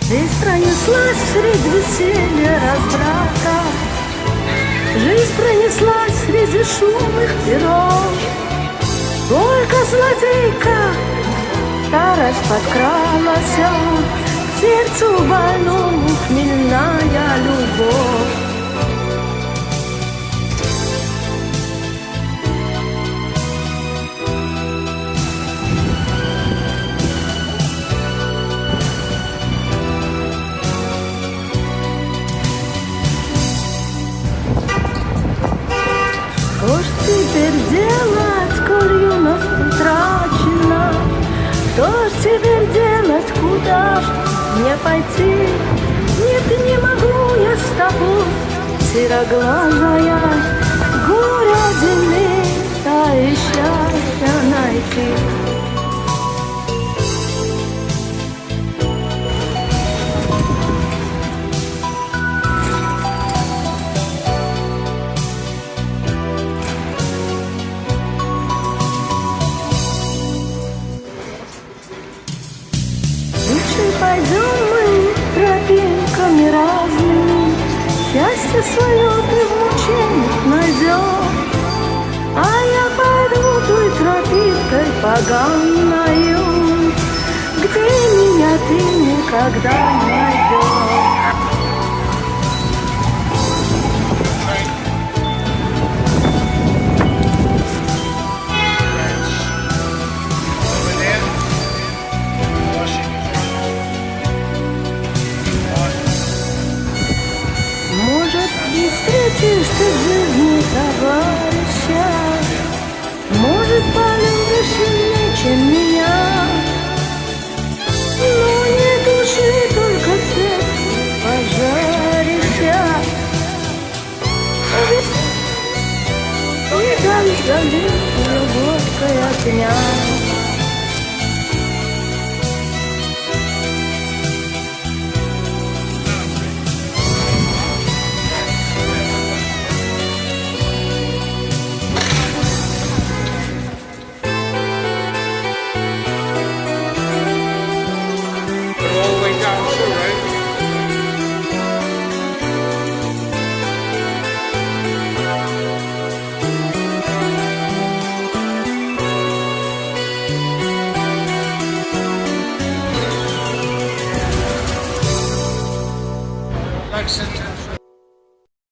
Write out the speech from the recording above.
Жизнь пронеслась среди веселья разбрата, жизнь пронеслась среди шумных перов. Только злодейка старость подкралась, к сердцу больному хмельная любовь. Что ж теперь делать, коль юность утрачена? Что ж теперь делать, куда ж мне пойти? Нет, не могу я с тобой, сероглазая, горе один места и счастья найти. Пойдем мы тропинками разными, счастье свое ты в мучениях найдешь. А я пойду той тропинкой поганой, где меня ты никогда не найдешь. И встретишь ты в жизни товарища, может, полюбишь сильнее, чем меня. Но не души, только сердце пожарища. И даль залит любовкой огня. Accent.